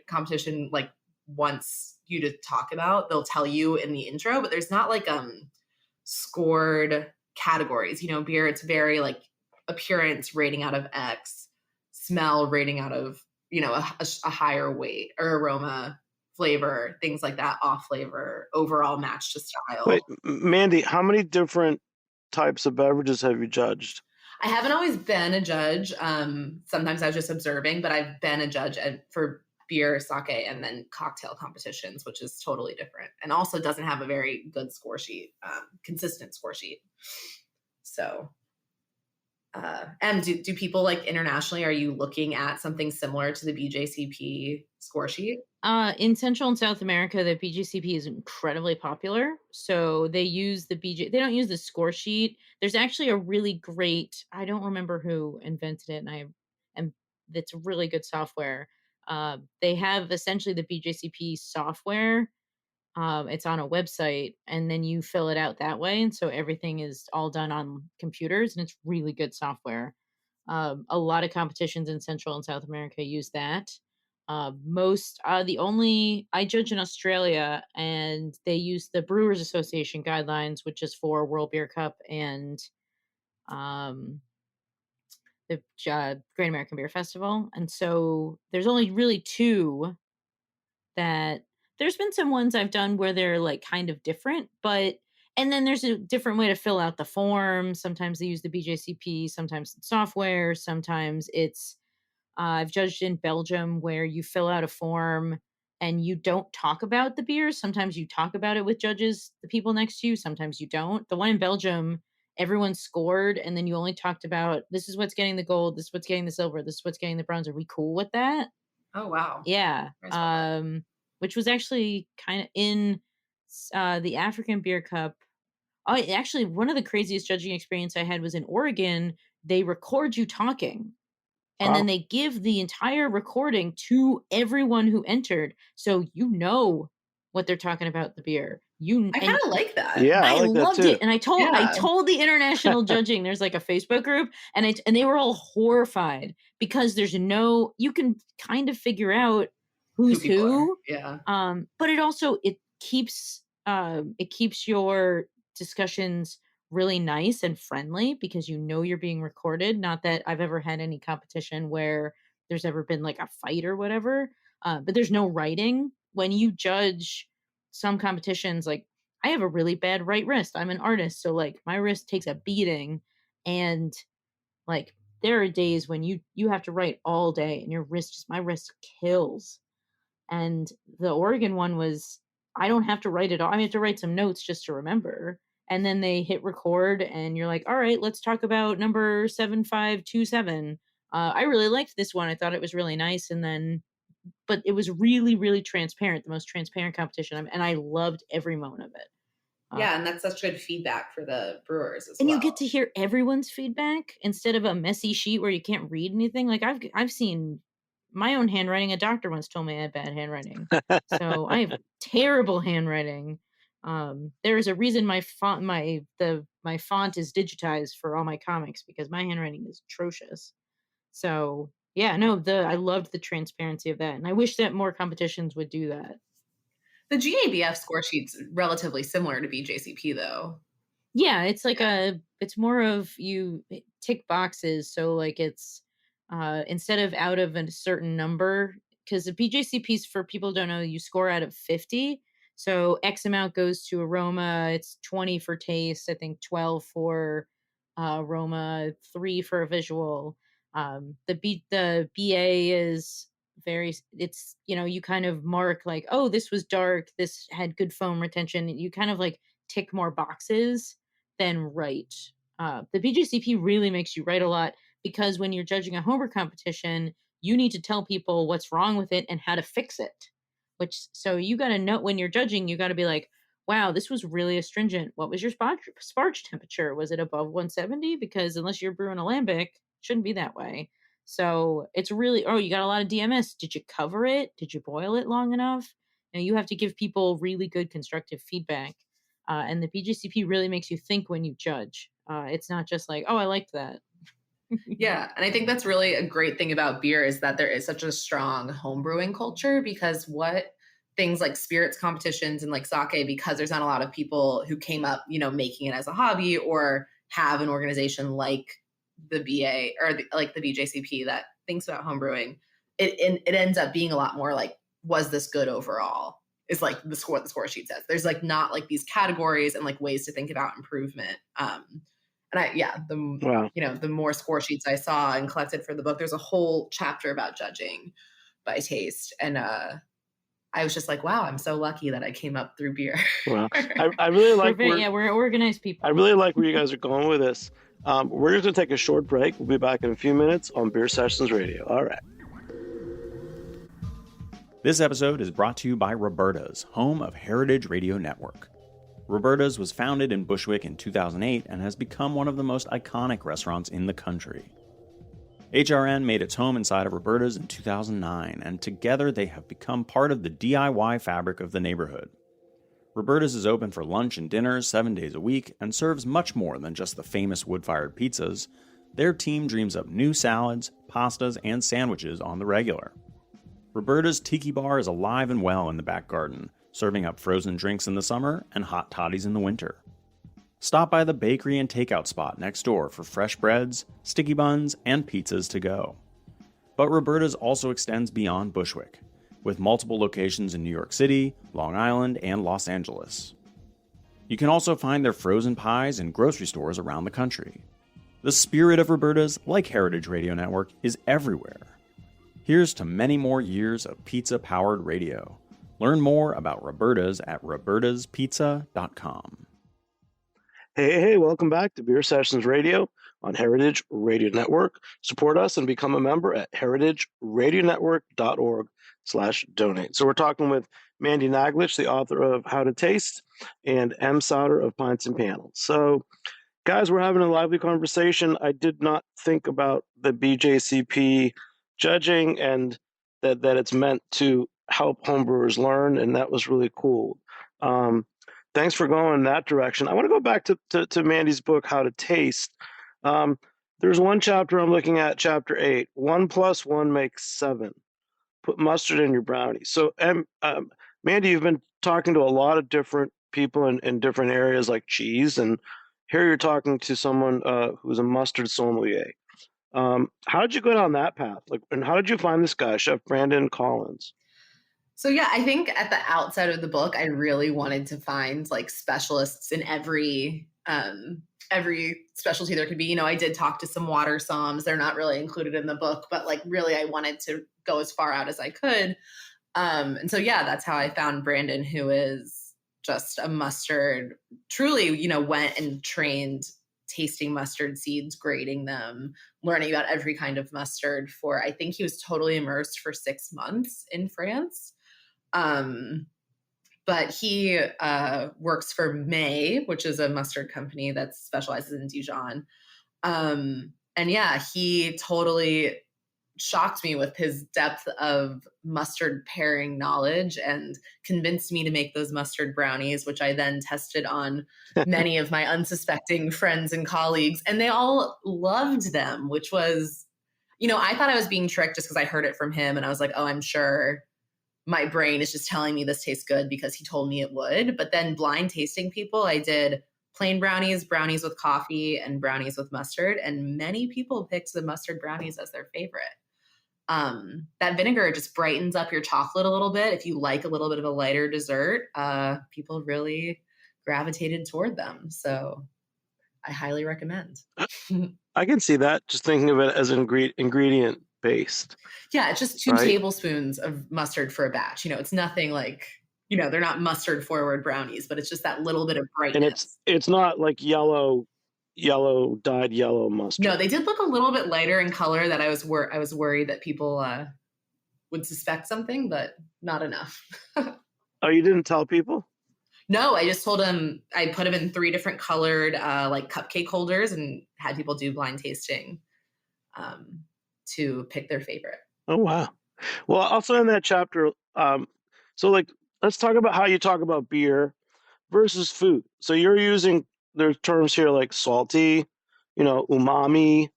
competition like wants you to talk about, they'll tell you in the intro, but there's not like scored categories. Beer, it's very like appearance rating out of X, smell rating out of a higher weight, or aroma, flavor, things like that, off flavor, overall match to style. Wait, Mandy, how many different types of beverages have you judged? I haven't always been a judge. Sometimes I was just observing, but I've been a judge for beer, sake, and then cocktail competitions, which is totally different, and also doesn't have a very good score sheet, consistent score sheet. So, and do people like internationally, are you looking at something similar to the BJCP score sheet? In Central and South America, the BJCP is incredibly popular. So they use the they don't use the score sheet. There's actually a really great, I don't remember who invented it, and it's really good software. They have essentially the BJCP software. It's on a website, and then you fill it out that way. And so everything is all done on computers, and it's really good software. A lot of competitions in Central and South America use that. I judge in Australia, and they use the Brewers Association guidelines, which is for World Beer Cup and um, the Great American Beer Festival. And so there's only really two that there's been some ones I've done where they're like kind of different, but and then there's a different way to fill out the form. Sometimes they use the BJCP, sometimes it's software, sometimes it's I've judged in Belgium where you fill out a form and you don't talk about the beers. Sometimes you talk about it with judges, the people next to you, sometimes you don't. The one in Belgium, everyone scored and then you only talked about this is what's getting the gold, this is what's getting the silver, this is what's getting the bronze. Are we cool with that? Oh, wow. Yeah. Which was actually kind of in the African Beer Cup. Oh, actually, one of the craziest judging experience I had was in Oregon. They record you talking, and then Wow. they give the entire recording to everyone who entered, so you know what they're talking about the beer. I kind of like that. Yeah, I I like that loved too. it, and I Yeah. told the international judging. There's like a Facebook group, and they were all horrified because there's no you can kind of figure out who's people are. who. Yeah. But it keeps your discussions really nice and friendly because you know you're being recorded. Not that I've ever had any competition where there's ever been like a fight or whatever. But there's no writing when you judge some competitions. Like I have a really bad right wrist. I'm an artist, so like my wrist takes a beating, and like there are days when you have to write all day and my wrist kills. And the Oregon one was I don't have to write it all. I have to write some notes just to remember. And then they hit record and you're like, all right, let's talk about number 7527. I really liked this one. I thought it was really nice. And then, but it was really, really transparent, the most transparent competition. And I loved every moment of it. Yeah, and that's such good feedback for the brewers as And well. you get to hear everyone's feedback instead of a messy sheet where you can't read anything. Like I've seen my own handwriting. A doctor once told me I had bad handwriting. So I have terrible handwriting. There is a reason my font is digitized for all my comics because my handwriting is atrocious. So yeah, no, I loved the transparency of that. And I wish that more competitions would do that. The GABF score sheet's relatively similar to BJCP though. Yeah, it's like it's more of you tick boxes. So like it's instead of out of a certain number, because the BJCPs for people who don't know, you score out of 50. So X amount goes to aroma, it's 20 for taste, I think 12 for aroma, 3 for a visual. The BA is it's you kind of mark like, oh, this was dark, this had good foam retention. You kind of like tick more boxes than write. The BJCP really makes you write a lot because when you're judging a homebrew competition, you need to tell people what's wrong with it and how to fix it. So you got to know when you're judging, you got to be like, wow, this was really astringent. What was your sparge temperature? Was it above 170? Because unless you're brewing alembic, it shouldn't be that way. So it's really, oh, you got a lot of DMS. Did you cover it? Did you boil it long enough? You have to give people really good constructive feedback. And the BJCP really makes you think when you judge. It's not just like, oh, I liked that. Yeah. And I think that's really a great thing about beer is that there is such a strong homebrewing culture because what things like spirits competitions and like sake, because there's not a lot of people who came up, making it as a hobby or have an organization like the BA or like the BJCP that thinks about homebrewing, it ends up being a lot more like, was this good overall? Is like the score sheet says. There's like not like these categories and like ways to think about improvement. The more score sheets I saw and collected for the book, there's a whole chapter about judging. by taste. And I was just like, wow, I'm so lucky that I came up through beer. Well, I really like we're organized people. I really like where you guys are going with this. We're just going to take a short break. We'll be back in a few minutes on Beer Sessions Radio. All right. This episode is brought to you by Roberta's, home of Heritage Radio Network. Roberta's was founded in Bushwick in 2008 and has become one of the most iconic restaurants in the country. HRN made its home inside of Roberta's in 2009, and together they have become part of the DIY fabric of the neighborhood. Roberta's is open for lunch and dinners 7 days a week and serves much more than just the famous wood-fired pizzas. Their team dreams up new salads, pastas, and sandwiches on the regular. Roberta's Tiki Bar is alive and well in the back garden, serving up frozen drinks in the summer and hot toddies in the winter. Stop by the bakery and takeout spot next door for fresh breads, sticky buns, and pizzas to go. But Roberta's also extends beyond Bushwick, with multiple locations in New York City, Long Island, and Los Angeles. You can also find their frozen pies in grocery stores around the country. The spirit of Roberta's, like Heritage Radio Network, is everywhere. Here's to many more years of pizza-powered radio. Learn more about Roberta's at robertaspizza.com. Hey, welcome back to Beer Sessions Radio on Heritage Radio Network. Support us and become a member at heritageradionetwork.org/donate. So we're talking with Mandy Naglich, the author of How to Taste, and M. Sauter of Pints and Panels. So, guys, we're having a lively conversation. I did not think about the BJCP judging and that it's meant to help homebrewers learn, and that was really cool. Thanks for going in that direction. I want to go back to Mandy's book, How to Taste. There's one chapter I'm looking at, chapter 8. 1 + 1 makes 7. Put mustard in your brownie. So, Mandy, you've been talking to a lot of different people in different areas like cheese, and here you're talking to someone who's a mustard sommelier. How did you go down that path? And how did you find this guy, Chef Brandon Collins? So yeah, I think at the outset of the book, I really wanted to find like specialists in every specialty there could be. You know, I did talk to some water somms. They're not really included in the book, but like really I wanted to go as far out as I could. And so, yeah, that's how I found Brandon, who is just a mustard, truly, you know, went and trained tasting mustard seeds, grading them, learning about every kind of mustard for, I think he was totally immersed for 6 months in France. But he works for May, which is a mustard company that specializes in Dijon. And yeah, he totally shocked me with his depth of mustard pairing knowledge and convinced me to make those mustard brownies, which I then tested on many of my unsuspecting friends and colleagues. And they all loved them, which was, you know, I thought I was being tricked just because I heard it from him. And I was like, oh, I'm sure my brain is just telling me this tastes good because he told me it would. But then blind tasting people, I did plain brownies, brownies with coffee, and brownies with mustard. And many people picked the mustard brownies as their favorite. That vinegar just brightens up your chocolate a little bit. If you like a little bit of a lighter dessert, people really gravitated toward them. So I highly recommend. I can see that, just thinking of it as an ingredient based. Yeah, it's just 2 tablespoons of mustard for a batch. You know, it's nothing like, you know, they're not mustard forward brownies, but it's just that little bit of brightness. And it's not like dyed yellow mustard. No, they did look a little bit lighter in color. That I was worried that people would suspect something, but not enough. Oh, you didn't tell people? No, I just told them, I put them in 3 different colored like cupcake holders and had people do blind tasting to pick their favorite. Oh, wow. Well, also in that chapter, so like, let's talk about how you talk about beer versus food. So you're using, there's terms here like salty, you know, umami,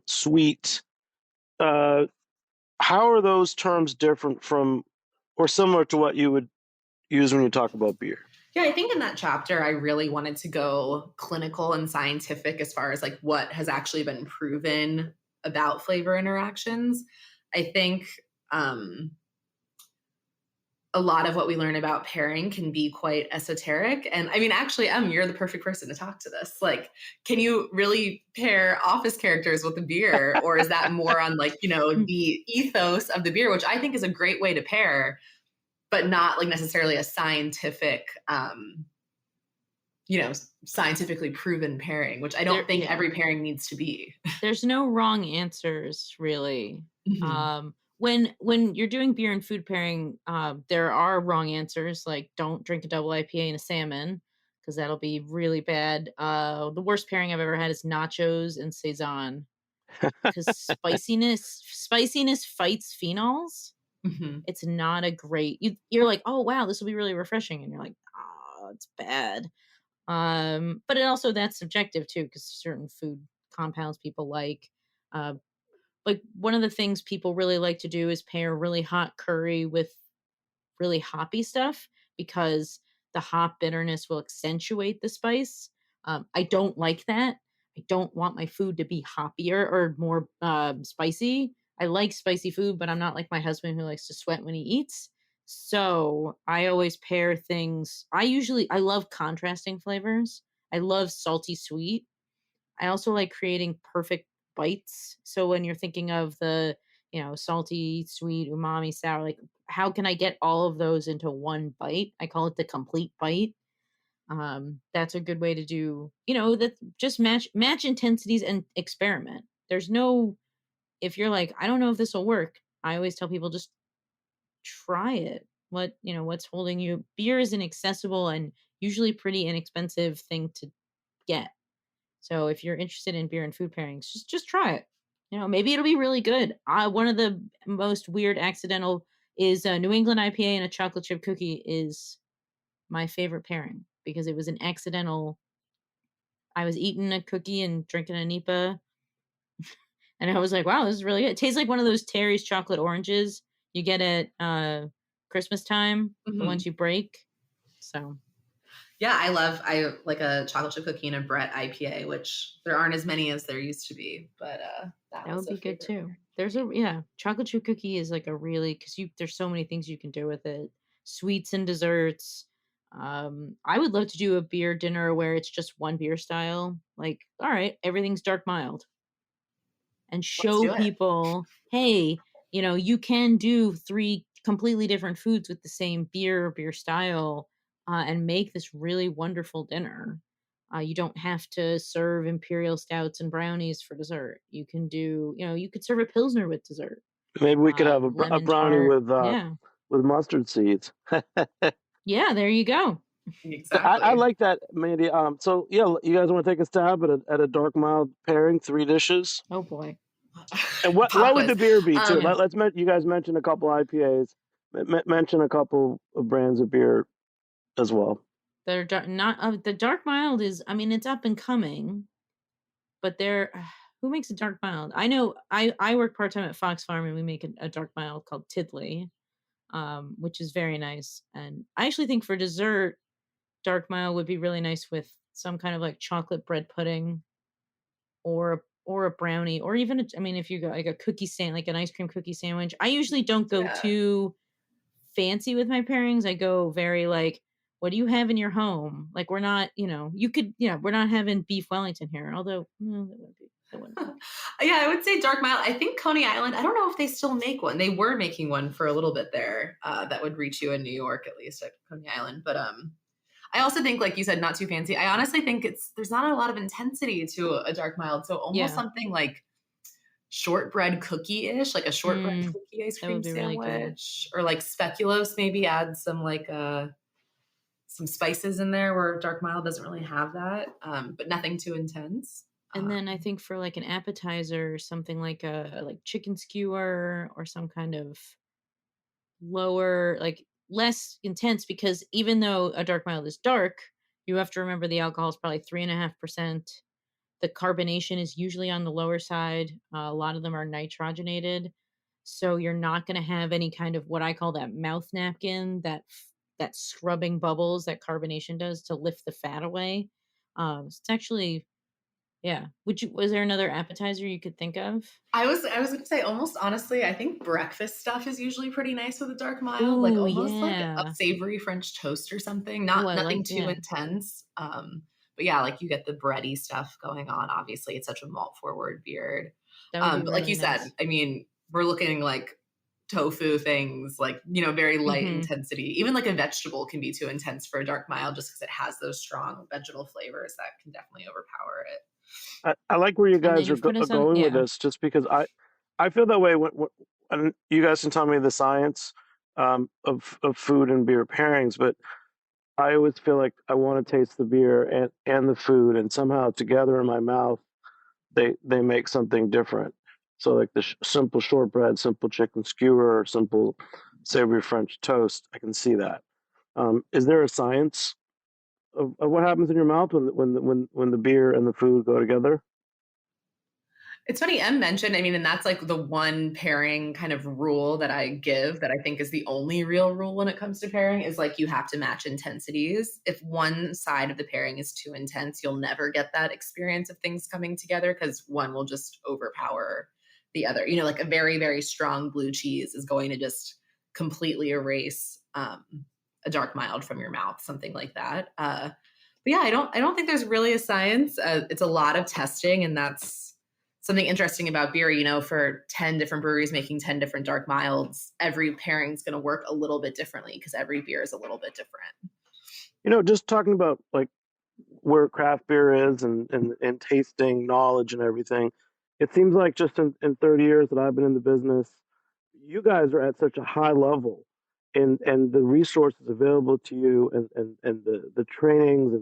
sweet. How are those terms different from or similar to what you would use when you talk about beer? Yeah, I think in that chapter, I really wanted to go clinical and scientific as far as like what has actually been proven about flavor interactions. I think a lot of what we learn about pairing can be quite esoteric. And I mean, actually, you're the perfect person to talk to this. Like, can you really pair office characters with a beer? Or is that more on like, the ethos of the beer, which I think is a great way to pair, but not like necessarily a scientific, scientifically proven pairing, which I don't think every pairing needs to be. There's no wrong answers, really. Mm-hmm. When you're doing beer and food pairing, there are wrong answers, like don't drink a double IPA and a salmon, because that'll be really bad. The worst pairing I've ever had is nachos and saison, because spiciness fights phenols. Mm-hmm. It's not a great. You're like, oh wow, this will be really refreshing, and you're like, oh, it's bad. But it also, that's subjective too, because certain food compounds people like. Like one of the things people really like to do is pair really hot curry with really hoppy stuff, because the hop bitterness will accentuate the spice. I don't like that. I don't want my food to be hoppier or more spicy. I like spicy food, but I'm not like my husband who likes to sweat when he eats. So I always pair things. I love contrasting flavors. I love salty sweet. I also like creating perfect bites. So when you're thinking of the, salty, sweet, umami, sour, like how can I get all of those into one bite? I call it the complete bite. That's a good way to do, that just match intensities and experiment. There's no, if you're like, I don't know if this will work, I always tell people just try it. What's holding you? Beer is an accessible and usually pretty inexpensive thing to get. So if you're interested in beer and food pairings, just try it. Maybe it'll be really good. One of the most weird accidental is a New England IPA and a chocolate chip cookie is my favorite pairing, because it was an accidental. I was eating a cookie and drinking a NEPA, and I was like, wow, this is really good. It tastes like one of those Terry's chocolate oranges you get at Christmas time, the ones you break. So yeah, I like a chocolate chip cookie and a Brett IPA, which there aren't as many as there used to be, but that would be good too. There's chocolate chip cookie is like a really, because there's so many things you can do with it, sweets and desserts. I would love to do a beer dinner where it's just one beer style. Like, all right, everything's dark mild, and show people, hey, you can do 3 completely different foods with the same beer style, and make this really wonderful dinner. You don't have to serve imperial stouts and brownies for dessert. You can do, you could serve a pilsner with dessert. Maybe we could have a Lemon brownie tart. with mustard seeds. Yeah, there you go. Exactly. I like that, Mandy. So yeah, you guys want to take a stab at a dark mild pairing, 3 dishes? Oh boy. And what would the beer be too? Let's you guys mentioned a couple IPAs. Mention a couple of brands of beer as well. They're the dark mild is, I mean, it's up and coming, but who makes a dark mild? I know I work part-time at Fox Farm, and we make a dark mild called Tiddly, which is very nice. And I actually think for dessert, dark mild would be really nice with some kind of like chocolate bread pudding, or a brownie, or even if you go like a cookie like an ice cream cookie sandwich. I usually don't go too fancy with my pairings. I go very like, what do you have in your home? Like, we're not, we're not having beef Wellington here, although that wouldn't be. Yeah, I would say dark mild. I think Coney Island, I don't know if they still make one. They were making one for a little bit there, that would reach you in New York, at least at Coney Island. But I also think, like you said, not too fancy. I honestly think there's not a lot of intensity to a dark mild. So almost something like shortbread cookie-ish, like a shortbread cookie ice cream sandwich, really, or like speculoos, maybe add some like some spices in there, where dark mild doesn't really have that, but nothing too intense. And then I think for like an appetizer, something like a chicken skewer, or some kind of lower, like less intense, because even though a dark mild is dark, you have to remember the alcohol is probably 3.5%. The carbonation is usually on the lower side. A lot of them are nitrogenated. So you're not going to have any kind of what I call that mouth napkin, that scrubbing bubbles that carbonation does to lift the fat away. So it's actually Yeah. Was there another appetizer you could think of? I was gonna say, almost honestly, I think breakfast stuff is usually pretty nice with a dark mild, like Ooh, almost like a yeah. savory French toast or something. Oh, I Nothing like too yeah. intense. But yeah, like you get the bready stuff going on. Obviously, it's such a malt forward beard. That would be But like really you said, nice. I mean, we're looking like tofu things, like very light Mhm. intensity. Even like a vegetable can be too intense for a dark mild, just because it has those strong vegetal flavors that can definitely overpower it. I like where you And then guys are you've put us on going with yeah. this, just because I feel that way and you guys can tell me the science of food and beer pairings, but I always feel like I want to taste the beer and the food, and somehow together in my mouth they make something different. So like the simple shortbread, simple chicken skewer, or simple savory French toast, I can see that. Is there a science of what happens in your mouth when the beer and the food go together? It's funny, M mentioned, I mean, and that's like the one pairing kind of rule that I give that I think is the only real rule when it comes to pairing is like you have to match intensities. If one side of the pairing is too intense, you'll never get that experience of things coming together because one will just overpower the other. Like a very, very strong blue cheese is going to just completely erase a dark mild from your mouth, something like that. But yeah, I don't think there's really a science. It's a lot of testing, and that's something interesting about beer. For 10 different breweries making 10 different dark milds, every pairing is going to work a little bit differently because every beer is a little bit different. Just talking about like where craft beer is and tasting knowledge and everything, it seems like just in 30 years that I've been in the business, you guys are at such a high level, and the resources available to you and the trainings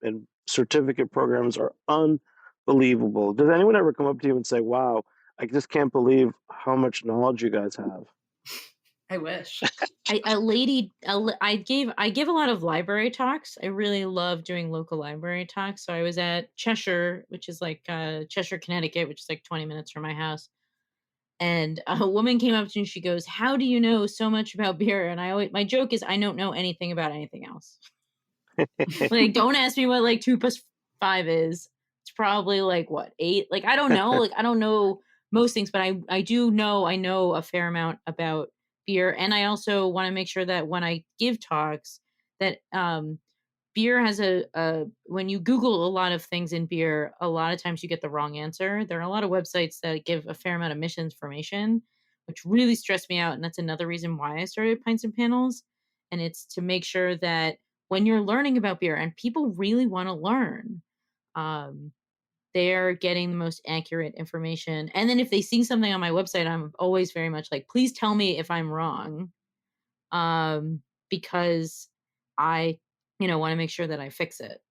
and certificate programs are unbelievable. Does anyone ever come up to you and say, wow, I just can't believe how much knowledge you guys have? I wish. I give a lot of library talks. I really love doing local library talks. So I was at Cheshire, which is like Cheshire, Connecticut, which is like 20 minutes from my house. And a woman came up to me. She goes, "How do you know so much about beer?" And my joke is, I don't know anything about anything else. Like, don't ask me what like 2 + 5 is. It's probably like what 8. Like, I don't know. Like, I don't know most things, but I do know I know a fair amount about beer, and I also want to make sure that when I give talks, that beer has a when you Google a lot of things in beer, a lot of times you get the wrong answer. There are a lot of websites that give a fair amount of misinformation, which really stressed me out, and that's another reason why I started Pints and Panels. And it's to make sure that when you're learning about beer, and people really want to learn, um, they're getting the most accurate information. And then if they see something on my website, I'm always very much like, please tell me if I'm wrong, um, because I, want to make sure that I fix it.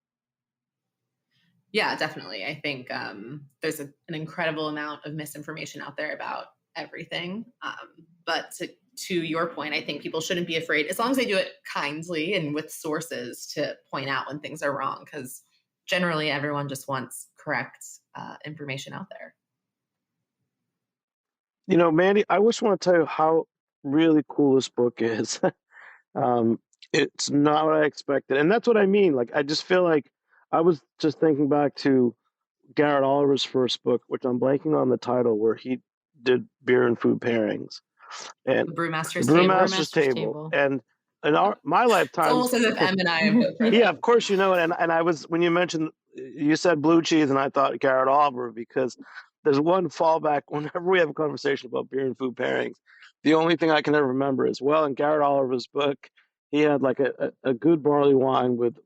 Yeah, definitely. I think there's an incredible amount of misinformation out there about everything. But to your point, I think people shouldn't be afraid, as long as they do it kindly and with sources, to point out when things are wrong, because generally everyone just wants correct information out there. Mandy, I just want to tell you how really cool this book is. um, it's not what I expected, and that's what I mean. Like, I just feel like I was just thinking back to Garrett Oliver's first book, which I'm blanking on the title, where he did beer and food pairings, and The the Brewmaster's Table. Brewmaster's Brewmaster's Table, Table. and in my It's lifetime, almost as if M and I have both read yeah, them. of course it. And I was, when you said blue cheese, and I thought Garrett Oliver, because there's one fallback whenever we have a conversation about beer and food pairings. The only thing I can ever remember is, well, in Garrett Oliver's book, he had like a good barley wine with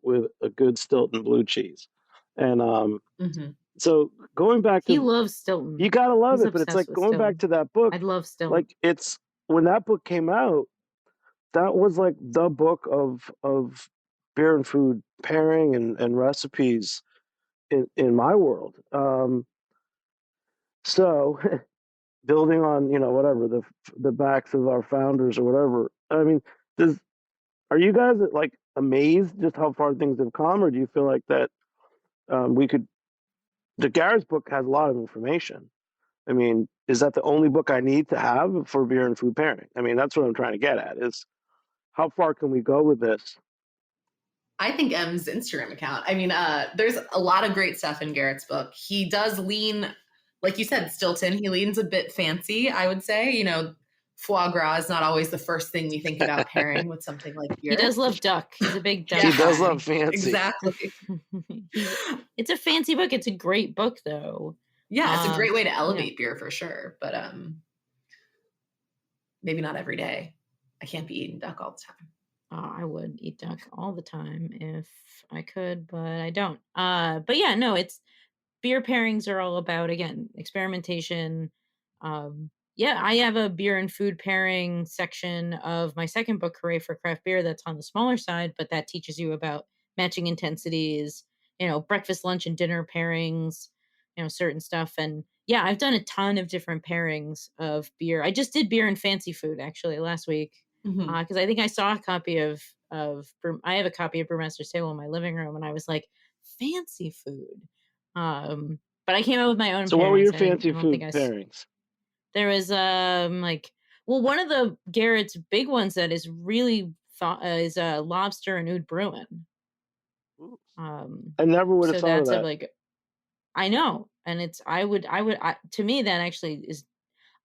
a good Stilton blue cheese, and Mm-hmm. so going back He to, loves Stilton. you gotta love He's it, but it's obsessed like with going back Stilton. to that book, I love Stilton. like it's when that book came out, that was like the book of beer and food pairing and recipes in my world. So building on whatever the backs of our founders or whatever. I mean, are you guys like amazed just how far things have come, or do you feel like that we could? The Garrett's book has a lot of information. I mean, is that the only book I need to have for beer and food pairing? I mean, that's what I'm trying to get at, is how far can we go with this? I think M's Instagram account. I mean, there's a lot of great stuff in Garrett's book. He does lean, like you said, Stilton. He leans a bit fancy, I would say. You know, foie gras is not always the first thing we think about pairing with something like beer. He does love duck. He's a big duck. He does guy. love fancy. Exactly. It's a fancy book. It's a great book, though. Yeah, it's a great way to elevate beer for sure. But maybe not every day. I can't be eating duck all the time. I would eat duck all the time if I could, but I don't. But yeah, no, it's beer pairings are all about, again, experimentation. Yeah, I have a beer and food pairing section of my second book, Hooray for Craft Beer, that's on the smaller side, but that teaches you about matching intensities, breakfast, lunch, and dinner pairings, certain stuff. And yeah, I've done a ton of different pairings of beer. I just did beer and fancy food actually last week because I think I saw a copy of I have a copy of Brewmaster's Table in my living room, and I was like, fancy food. But I came up with my own. So what were your pairings. fancy food pairings? There was one of the Garrett's big ones that is really is lobster and oud Bruin. I never would have thought of that. I know, and it's to me that actually is.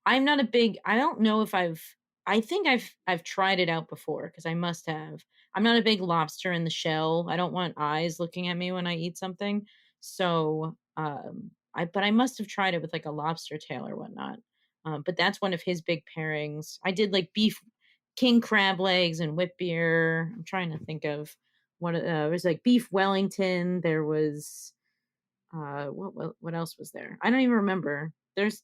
I'm not a big. I don't know if I think I've tried it out before because I must have. I'm not a big lobster in the shell. I don't want eyes looking at me when I eat something. So but I must have tried it with like a lobster tail or whatnot. But that's one of his big pairings. I did like beef king crab legs and whip beer. I'm trying to think of what it was like beef Wellington. There was what else was there? I don't even remember. This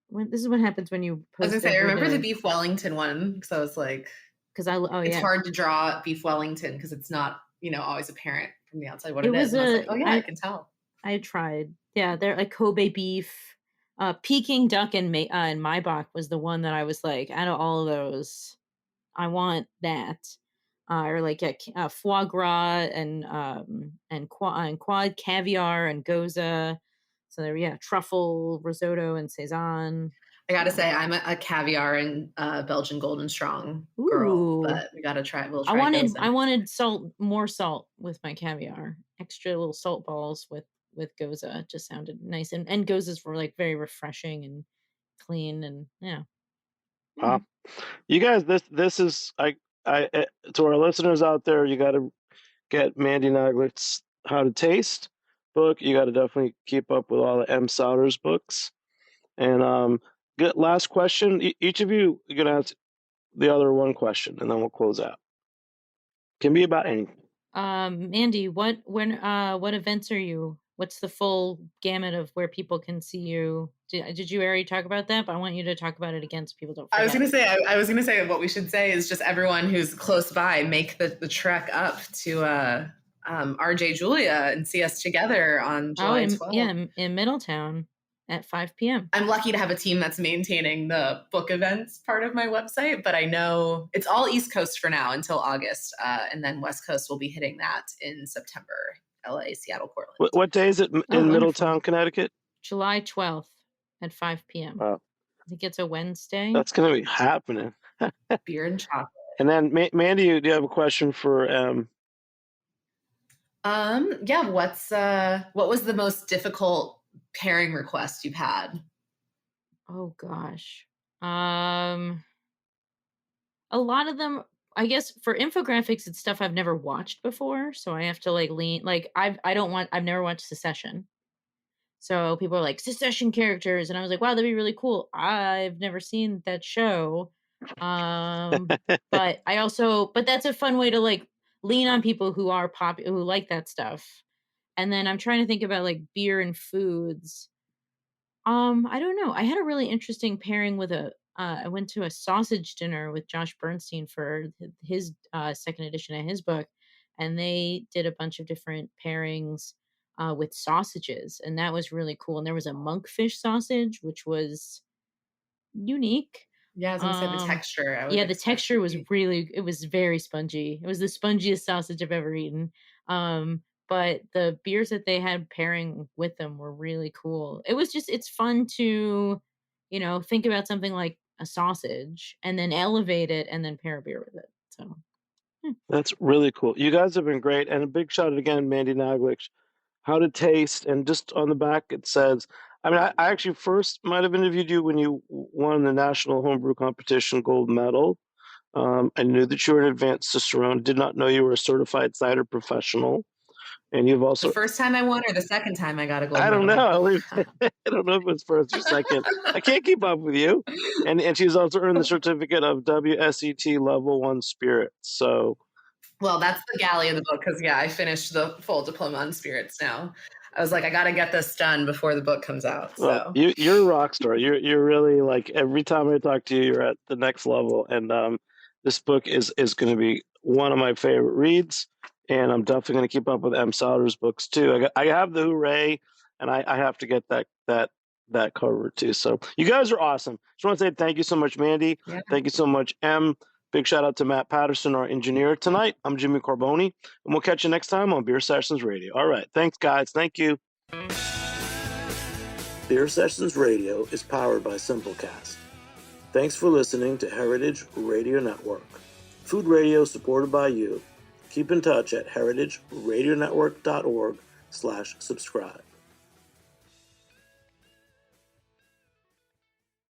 is what happens when you post. I was gonna say, I remember the beef Wellington one because I was like, it's hard to draw beef Wellington because it's not always apparent from the outside what it is. And I was like, oh yeah, I can tell. I tried. Yeah, they're like Kobe beef. Peking duck and Maibach was the one that I was like, out of all of those, I want that. Or like foie gras and quad caviar and goza. So there, truffle risotto and Cezanne. I gotta say, I'm a caviar and Belgian Golden Strong girl, but we gotta try. We'll try. I wanted more salt with my caviar. Extra little salt balls with goza just sounded nice, and gozas were like very refreshing and clean, and yeah. Wow, you guys, this is I to our listeners out there, you got to get Mandy Naglich's How to Taste book. You got to definitely keep up with all the M. Sauter's books. And last question, each of you are gonna ask the other one question, and then we'll close out. Can be about anything. Mandy, what events are you? What's the full gamut of where people can see you? Did you already talk about that? But I want you to talk about it again so people don't forget. I was gonna say what we should say is just everyone who's close by make the trek up to RJ Julia and see us together on July 12th. Yeah, in Middletown at 5 p.m. I'm lucky to have a team that's maintaining the book events part of my website, but I know it's all East Coast for now until August, and then West Coast will be hitting that in September. LA, Seattle, Portland. What day is it in Middletown, Connecticut? July 12th at 5 p.m. Wow. I think it's a Wednesday. That's going to be happening. Beer and chocolate. And then, Mandy, do you have a question for Yeah. What was the most difficult pairing request you've had? Oh gosh. A lot of them, I guess for infographics, it's stuff I've never watched before. So I have to I've never watched Secession. So people are like, Secession characters. And I was like, wow, that'd be really cool. I've never seen that show. But that's a fun way to like lean on people who are who like that stuff. And then I'm trying to think about like beer and foods. I don't know. I had a really interesting pairing with I went to a sausage dinner with Josh Bernstein for his second edition of his book, and they did a bunch of different pairings with sausages, and that was really cool. And there was a monkfish sausage, which was unique. Yeah, I was gonna say the texture. The texture was it was very spongy. It was the spongiest sausage I've ever eaten. But the beers that they had pairing with them were really cool. It's fun to, think about something like a sausage and then elevate it and then pair a beer with it. So, That's really cool. You guys have been great. And a big shout out again, Mandy Naglich. How to taste. And just on the back, it says, I actually first might have interviewed you when you won the National Homebrew Competition gold medal. I knew that you were an advanced cicerone. Did not know you were a certified cider professional. And you've The also, first time I won or the second time I got a gold I don't medal? know. I don't know if it's first or second. I can't keep up with you. And she's also earned the certificate of WSET Level 1 Spirits. So, Well, that's the galley of the book because, I finished the full diploma on spirits now. I was like, I got to get this done before the book comes out. well, So you're a rock star. You're really like every time I talk to you, you're at the next level. And this book is going to be one of my favorite reads. And I'm definitely going to keep up with M. Sauter's books too. I have the Hooray, and I have to get that cover too. So you guys are awesome. Just want to say thank you so much, Mandy. Yeah. Thank you so much, M. Big shout out to Matt Patterson, our engineer tonight. I'm Jimmy Carboni, and we'll catch you next time on Beer Sessions Radio. All right. Thanks, guys. Thank you. Beer Sessions Radio is powered by Simplecast. Thanks for listening to Heritage Radio Network. Food radio supported by you. Keep in touch at heritageradionetwork.org/subscribe.